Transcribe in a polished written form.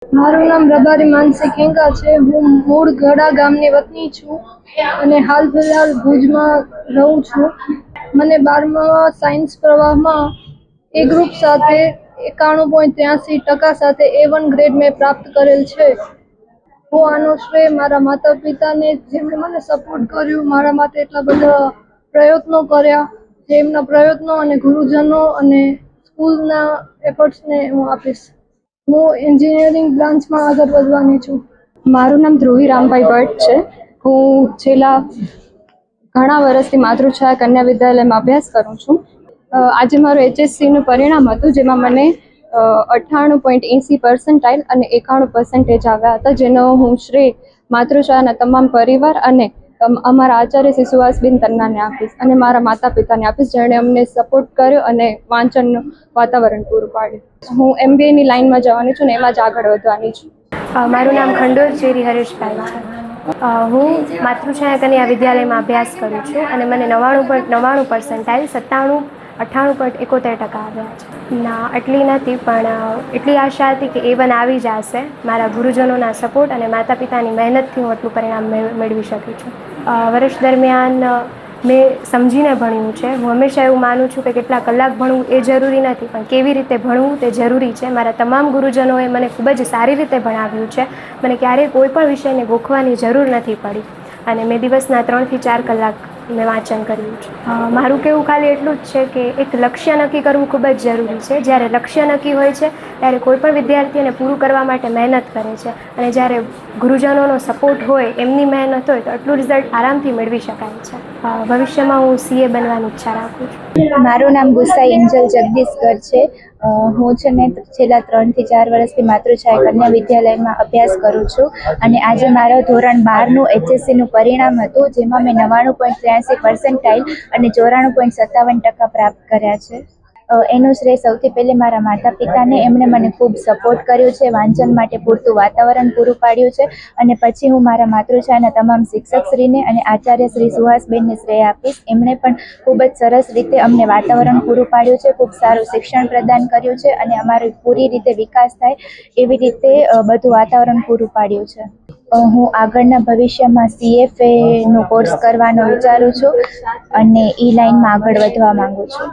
મારું નામ રબારી માનસી ખેંગા છે. હું મૂળ ગઢા ગામની વતની છું અને હાલ ફિલહાલ ભુજમાં રહું છું. મને 12મા સાયન્સ પ્રવાહમાં એ ગ્રુપ સાથે 91.83% સાથે A1 ગ્રેડ મેં પ્રાપ્ત કરેલ છે. હું આનો શ્રેય મારા માતા પિતાને, જેમણે મને સપોર્ટ કર્યું, મારા માટે એટલા બધા પ્રયત્નો કર્યા, જેમના પ્રયત્નો અને ગુરુજનો અને સ્કૂલના એફર્ટ્સને હું આપીશ. હું એન્જિનિયરિંગ બ્રાન્ચમાં આગળ વધવાની છું. મારું નામ ધ્રુવી રામભાઈ ભટ્ટ છે. હું છેલ્લા ઘણા વર્ષથી માતૃછાયા કન્યા વિદ્યાલયમાં અભ્યાસ કરું છું. આજે મારું HSCનું પરિણામ હતું, જેમાં મને 98.80% અને 91% આવ્યા હતા, જેનો હું શ્રેય માતૃછાયાના તમામ પરિવાર અને અમારા આચાર્ય શ્રી સુહાસબેન તન્નાને આપીશ અને મારા માતા પિતાને આપીશ, જેણે અમને સપોર્ટ કર્યો અને વાંચનનું વાતાવરણ પૂરું પાડ્યું. હું MBAની લાઇનમાં જવાની છું ને એમાં જ આગળ વધવાની છું. મારું નામ ખંડોર ચેરી હરેશભાઈ છે. હું માતૃછાયા કન્યા વિદ્યાલયમાં અભ્યાસ કરું છું અને મને 99.99%, 98.78% આવ્યા છે. ના, એટલી નથી, પણ એટલી આશા હતી કે A1 આવી જશે. મારા ગુરુજનોના સપોર્ટ અને માતા પિતાની મહેનતથી હું એટલું પરિણામ મેળવી શકી છું. વર્ષ દરમિયાન મેં સમજીને ભણ્યું છે. હું હંમેશા એવું માનું છું કે કેટલા કલાક ભણવું એ જરૂરી નથી, પણ કેવી રીતે ભણવું તે જરૂરી છે. મારા તમામ ગુરુજનોએ મને ખૂબ જ સારી રીતે ભણાવ્યું છે. મને ક્યારેય કોઈ પણ વિષયને ગોખવાની જરૂર નથી પડી અને મેં દિવસના 3 થી 4 કલાક મેં વાંચન કર્યું છે. મારું કહેવું ખાલી એટલું જ છે કે એક લક્ષ્ય નક્કી કરવું ખૂબ જ જરૂરી છે. જ્યારે લક્ષ્ય નક્કી હોય છે ત્યારે કોઈ પણ વિદ્યાર્થી એને પૂરું કરવા માટે મહેનત કરે છે અને જ્યારે ગુરુજનોનો સપોર્ટ હોય, એમની મહેનત હોય, તો એટલું રિઝલ્ટ આરામથી મેળવી શકાય છે. ભવિષ્યમાં હું CA બનવાની ઈચ્છા રાખું છું. મારું નામ ગુસાઈ એન્જલ જગદીશકર છે. હું છે ને છેલ્લા 3 થી 4 વર્ષથી માતૃછાયા કન્યા વિદ્યાલયમાં અભ્યાસ કરું છું અને આજે મારા ધોરણ 12નું HSCનું પરિણામ હતું, જેમાં મેં 99.83% અને 94.57% પ્રાપ્ત કર્યા છે. એનું શ્રેય સૌથી પહેલે મારા માતા પિતાને, એમણે મને ખૂબ સપોર્ટ કર્યો છે, વાંચન માટે પૂરતું વાતાવરણ પૂરું પાડ્યું છે અને પછી હું મારા માતૃછાયાના તમામ શિક્ષકશ્રીને અને આચાર્ય શ્રી સુહાસબેનને શ્રેય આપીશ. એમણે પણ ખૂબ જ સરસ રીતે અમને વાતાવરણ પૂરું પાડ્યું છે, ખૂબ સારું શિક્ષણ પ્રદાન કર્યું છે અને અમારો પૂરી રીતે વિકાસ થાય એવી રીતે બધું વાતાવરણ પૂરું પાડ્યું છે. હું આગળના ભવિષ્યમાં CFA નો કોર્સ કરવાનો વિચારું છું અને એ લાઇનમાં આગળ વધવા માંગુ છું.